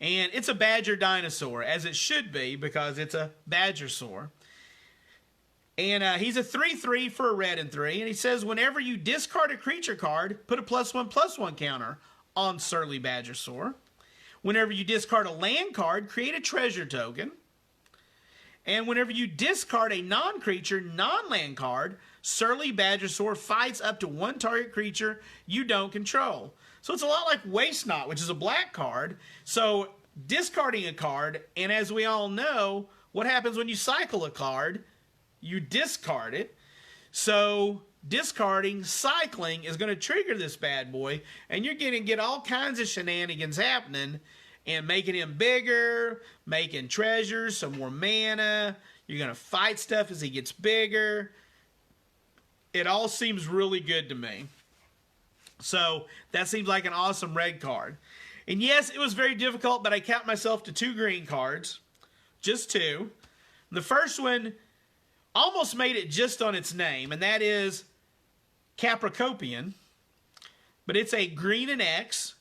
And it's a badger dinosaur, as it should be, because it's a Badgersaur. And he's a 3/3 for a red and 3. And he says, whenever you discard a creature card, put a +1/+1 counter on Surly Badgersaur. Whenever you discard a land card, create a treasure token. And whenever you discard a non-creature, non-land card, Surly Badgersaur fights up to 1 target creature you don't control. So it's a lot like Waste Not, which is a black card. So discarding a card, and as we all know, what happens when you cycle a card? You discard it. So discarding, cycling is going to trigger this bad boy, and you're going to get all kinds of shenanigans happening and making him bigger, making treasures, some more mana. You're going to fight stuff as he gets bigger. It all seems really good to me. So that seems like an awesome red card. And yes, it was very difficult, but I count myself to 2 green cards. Just 2. The first one almost made it just on its name, and that is Capricopian. But it's a green and X,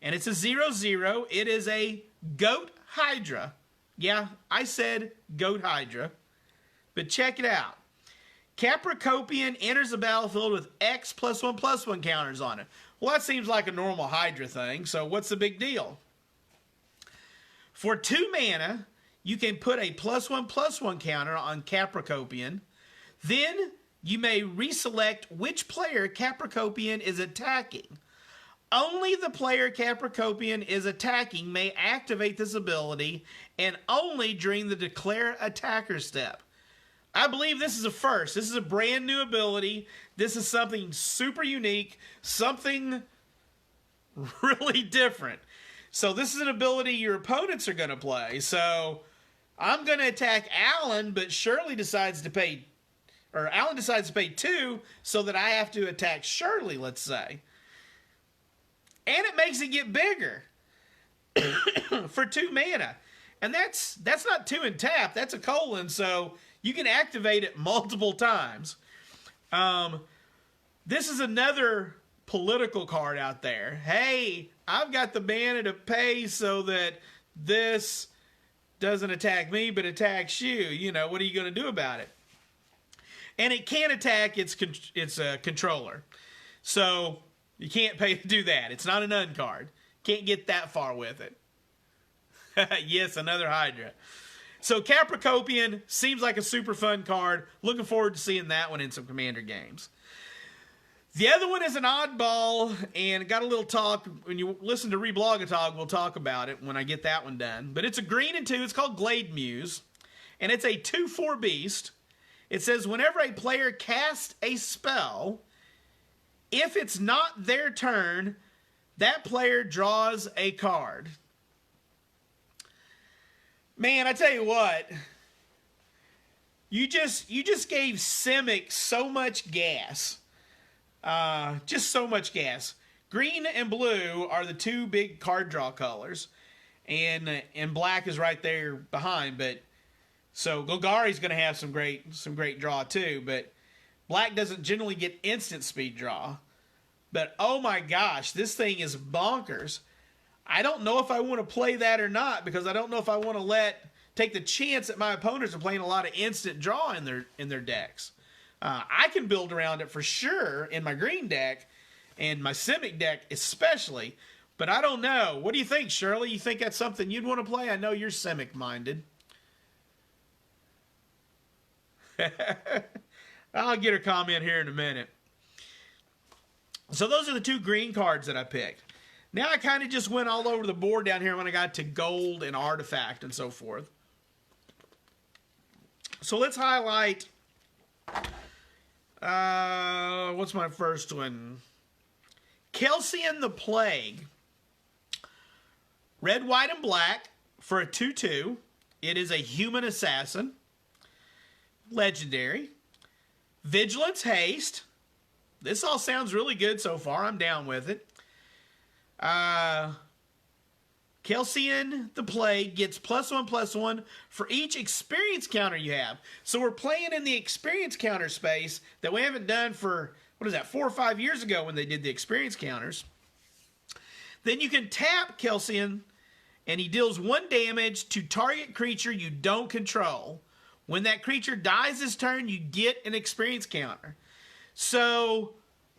and it's a 0/0. It is a Goat Hydra. Yeah, I said Goat Hydra. But check it out. Capricopian enters the battlefield with X +1/+1 counters on it. Well, that seems like a normal Hydra thing, so what's the big deal? For 2 mana, you can put a +1/+1 counter on Capricopian. Then you may reselect which player Capricopian is attacking. Only the player Capricopian is attacking may activate this ability, and only during the declare attacker step. I believe this is a first. This is a brand new ability. This is something super unique, something really different. So this is an ability your opponents are going to play. So I'm going to attack Alan, but Alan decides to pay 2 so that I have to attack Shirley, let's say. And it makes it get bigger for 2 mana. And that's not 2 and tap, that's a colon, so you can activate it multiple times. This is another political card out there. Hey, I've got the mana to pay so that this doesn't attack me but attacks you. You know, what are you going to do about it? And it can't attack its controller. So you can't pay to do that. It's not an uncard. Can't get that far with it. Yes, another Hydra. So Capricopian seems like a super fun card. Looking forward to seeing that one in some Commander games. The other one is an oddball, and got a little talk. When you listen to Reblogatog, we'll talk about it when I get that one done. But it's a green and 2. It's called Glade Muse, and it's a 2/4 beast. It says whenever a player casts a spell, if it's not their turn, that player draws a card. Man, I tell you what, you just gave Simic so much gas. Just so much gas. Green and blue are the 2 big card draw colors, and black is right there behind. But so Golgari's going to have some great draw too. But black doesn't generally get instant speed draw. But oh my gosh, this thing is bonkers. I don't know if I want to play that or not, because I don't know if I want to take the chance that my opponents are playing a lot of instant draw in their decks. I can build around it for sure in my green deck, and my Simic deck especially, but I don't know. What do you think, Shirley? You think that's something you'd want to play? I know you're Simic-minded. I'll get her comment here in a minute. So those are the 2 green cards that I picked. Now I kind of just went all over the board down here when I got to gold and artifact and so forth. So let's highlight, what's my first one? Kelsian the Plague. Red, white, and black for a 2/2. It is a human assassin. Legendary. Vigilance, haste. This all sounds really good so far. I'm down with it. Kelsian the Plague gets +1/+1 for each experience counter you have. So we're playing in the experience counter space that we haven't done for, 4 or 5 years ago when they did the experience counters. Then you can tap Kelsian, and he deals 1 damage to target creature you don't control. When that creature dies this turn, you get an experience counter. So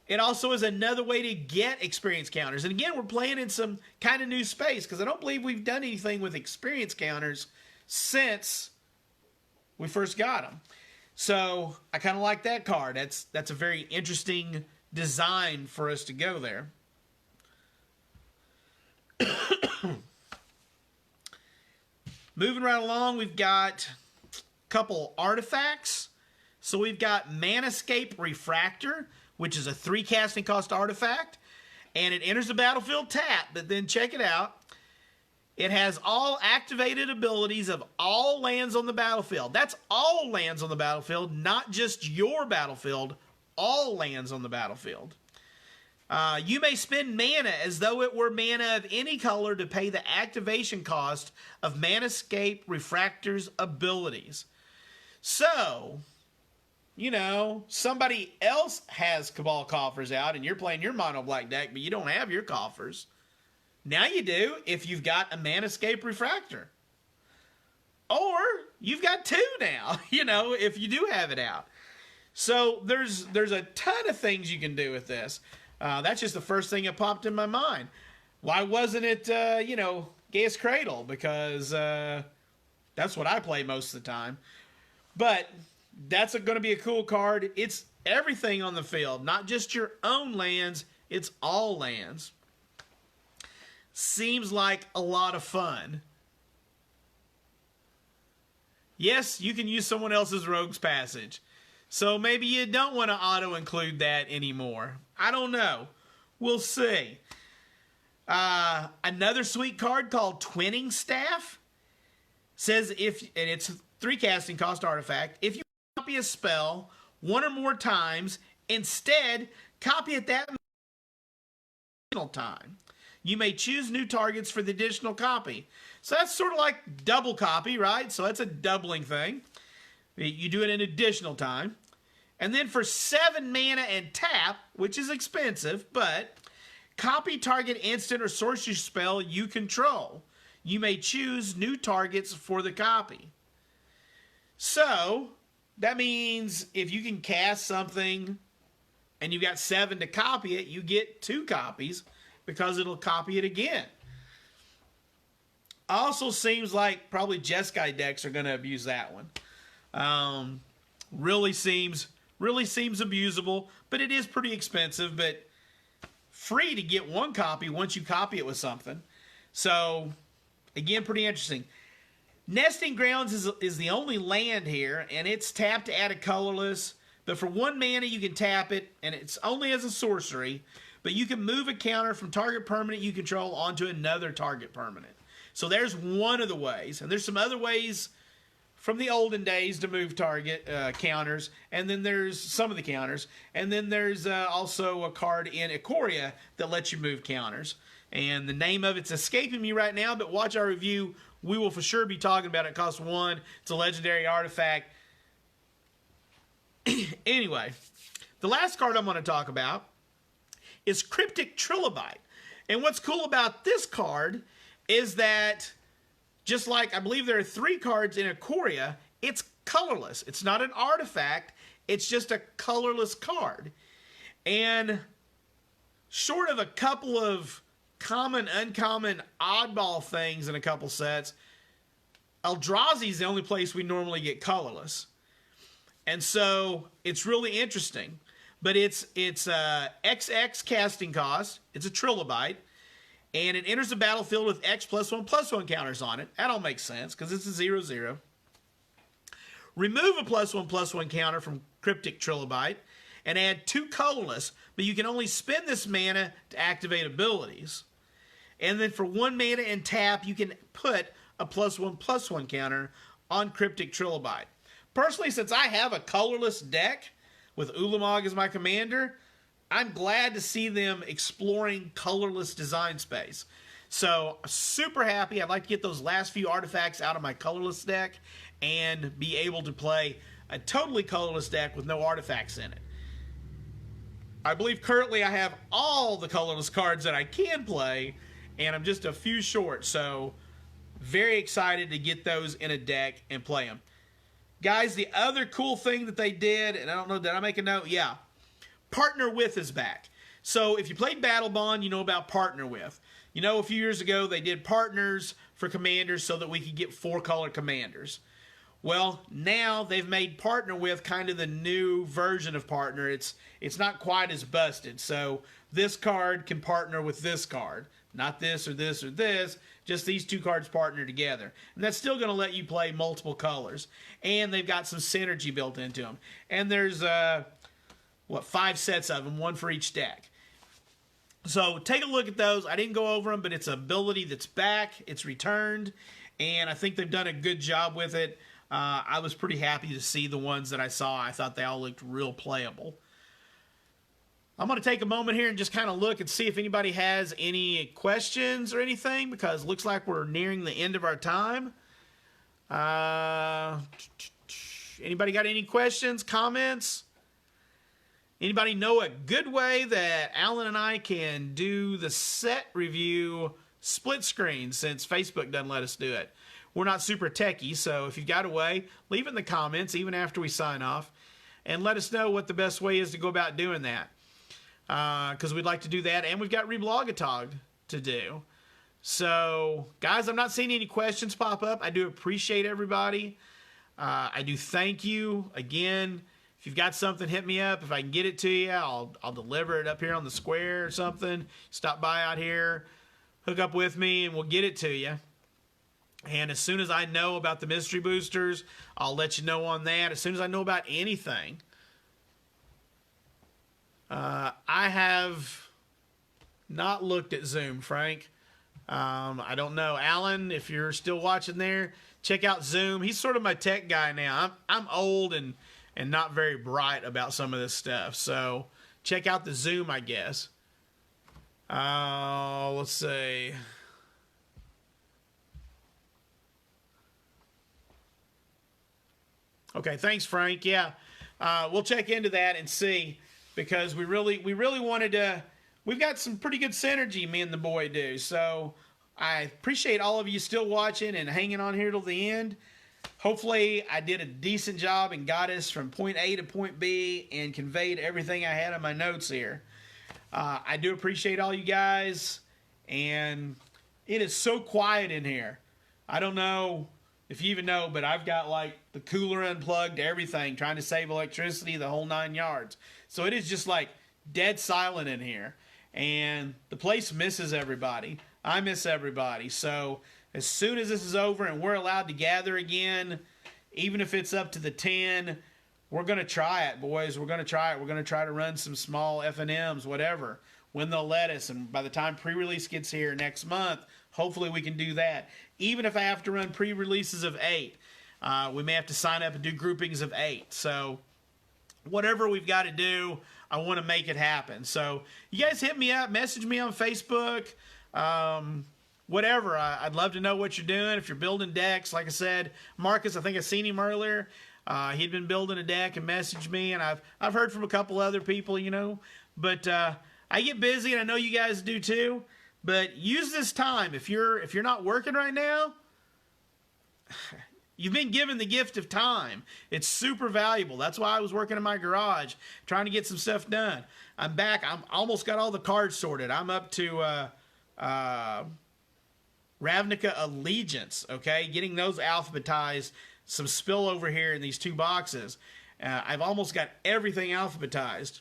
it also is another way to get experience counters. And again, we're playing in some kind of new space, because I don't believe we've done anything with experience counters since we first got them. So I kind of like that card. That's a very interesting design for us to go there. Moving right along, we've got a couple artifacts. So we've got Manescape Refractor, which is a 3 casting cost artifact, and it enters the battlefield tapped, but then check it out. It has all activated abilities of all lands on the battlefield. That's all lands on the battlefield, not just your battlefield, all lands on the battlefield. You may spend mana as though it were mana of any color to pay the activation cost of Manescape Refractor's abilities. So, you know, somebody else has Cabal Coffers out and you're playing your mono black deck, but you don't have your coffers. Now you do if you've got a Manescape Refractor. Or you've got 2 now, you know, if you do have it out. So there's a ton of things you can do with this. That's just the first thing that popped in my mind. Why wasn't it, Gaius Cradle? Because that's what I play most of the time. But that's going to be a cool card. It's everything on the field, not just your own lands. It's all lands. Seems like a lot of fun. Yes, you can use someone else's Rogue's Passage. So maybe you don't want to auto-include that anymore. I don't know. We'll see. Another sweet card called Twinning Staff says and it's a 3 casting cost artifact. If you copy a spell 1 or more times, instead copy it that time. You may choose new targets for the additional copy. So that's sort of like double copy, right? So that's a doubling thing. You do it an additional time. And then for 7 mana and tap, which is expensive, but copy target instant or sorcery spell you control. You may choose new targets for the copy. So that means if you can cast something and you've got 7 to copy it, you get 2 copies because it'll copy it again. Also seems like probably Jeskai decks are going to abuse that one. Really seems abusable, but it is pretty expensive, but free to get 1 copy once you copy it with something. So, again, pretty interesting. Nesting Grounds is the only land here, and it's tapped to add a colorless, but for 1 mana you can tap it, and it's only as a sorcery, but you can move a counter from target permanent you control onto another target permanent. So there's one of the ways, and there's some other ways from the olden days to move target counters, and then there's some of the counters, and then there's also a card in Ikoria that lets you move counters. And the name of it's escaping me right now, but watch our review. We will for sure be talking about it. It costs 1. It's a legendary artifact. Anyway, the last card I'm going to talk about is Cryptic Trilobite. And what's cool about this card is that just like I believe there are 3 cards in Ikoria, it's colorless. It's not an artifact. It's just a colorless card. And short of a couple of common, uncommon, oddball things in a couple sets, Eldrazi is the only place we normally get colorless. And so it's really interesting. But it's XX casting cost. It's a trilobite. And it enters the battlefield with X +1/+1 counters on it. That all makes sense because it's a 0/0. Remove a +1/+1 counter from Cryptic Trilobite and add 2 colorless, but you can only spend this mana to activate abilities. And then for 1 mana and tap, you can put a +1/+1 counter on Cryptic Trilobite. Personally, since I have a colorless deck with Ulamog as my commander, I'm glad to see them exploring colorless design space. So, super happy. I'd like to get those last few artifacts out of my colorless deck and be able to play a totally colorless deck with no artifacts in it. I believe currently I have all the colorless cards that I can play, and I'm just a few short. So, very excited to get those in a deck and play them. Guys, the other cool thing that they did, and I don't know, did I make a note? Yeah. Partner With is back. So if you played Battle Bond, you know about Partner With. You know, a few years ago, they did partners for commanders so that we could get 4-color commanders. Well, now they've made Partner With kind of the new version of Partner. It's not quite as busted. So this card can partner with this card. not this or this or this, just these two cards partner together. And that's still going to let you play multiple colors. And they've got some synergy built into them. And there's, 5 sets of them, one for each deck. So take a look at those. I didn't go over them, but it's an ability that's back. It's returned. And I think they've done a good job with it. I was pretty happy to see the ones that I saw. I thought they all looked real playable. I'm going to take a moment here and just kind of look and see if anybody has any questions or anything, because it looks like we're nearing the end of our time. Anybody got any questions, comments? Anybody know a good way that Alan and I can do the set review split screen, since Facebook doesn't let us do it? We're not super techie, so if you've got a way, leave it in the comments even after we sign off, and let us know what the best way is to go about doing that. Because we'd like to do that, and we've got Reblogatog to do. So, guys, I'm not seeing any questions pop up. I do appreciate everybody. I do thank you. Again, if you've got something, hit me up. If I can get it to you, I'll deliver it up here on the square or something. Stop by out here, hook up with me, and we'll get it to you. And as soon as I know about the mystery boosters, I'll let you know on that. As soon as I know about anything. I have not looked at Zoom, Frank. I don't know. Alan, if you're still watching there, check out Zoom. He's sort of my tech guy now. I'm old and not very bright about some of this stuff. So check out the Zoom, I guess. Let's see. Okay, thanks, Frank. Yeah, we'll check into that and see, because we really wanted to. We've got some pretty good synergy, me and the boy do. So I appreciate all of you still watching and hanging on here till the end. Hopefully, I did a decent job and got us from point A to point B and conveyed everything I had on my notes here. I do appreciate all you guys, and it is so quiet in here. I don't know if you even know, but I've got like the cooler unplugged, everything, trying to save electricity, the whole 9 yards. So it is just like dead silent in here. And the place misses everybody. I miss everybody. So as soon as this is over and we're allowed to gather again, even if it's up to the 10, we're going to try it, boys. We're going to try it. We're going to try to run some small F&Ms, whatever, when they'll let us. And by the time pre-release gets here next month, hopefully we can do that. Even if I have to run pre-releases of 8, we may have to sign up and do groupings of 8. So whatever we've got to do, I want to make it happen. So you guys hit me up, message me on Facebook, whatever. I'd love to know what you're doing. If you're building decks, like I said, Marcus, I think I seen him earlier. He'd been building a deck and messaged me, and I've heard from a couple other people, you know. But I get busy, and I know you guys do too. But use this time. If you're not working right now, you've been given the gift of time. It's super valuable. That's why I was working in my garage, trying to get some stuff done. I'm back. I'm almost got all the cards sorted. I'm up to Ravnica Allegiance, okay? Getting those alphabetized. Some spillover here in these 2 boxes. I've almost got everything alphabetized.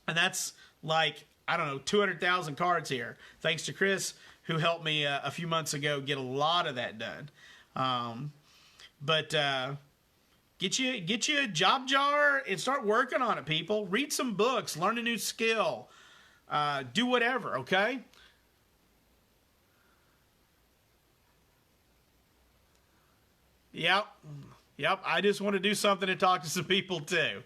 And that's like, I don't know, 200,000 cards here. Thanks to Chris, who helped me a few months ago get a lot of that done. But get you a job jar and start working on it, people. Read some books, learn a new skill, do whatever, okay? Yep. I just want to do something and talk to some people too.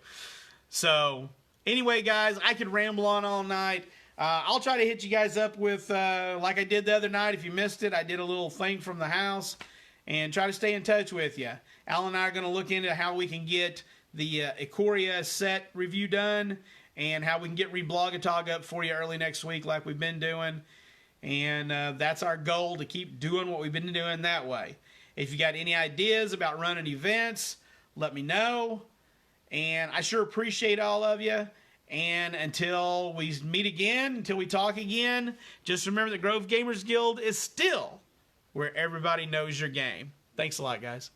So anyway, guys, I could ramble on all night. I'll try to hit you guys up with, like I did the other night. If you missed it, I did a little thing from the house and try to stay in touch with you. Al and I are going to look into how we can get the Ikoria set review done and how we can get Reblogatog up for you early next week like we've been doing. And that's our goal, to keep doing what we've been doing that way. If you got any ideas about running events, let me know. And I sure appreciate all of you. And until we meet again, until we talk again, just remember the Grove Gamers Guild is still where everybody knows your game. Thanks a lot, guys.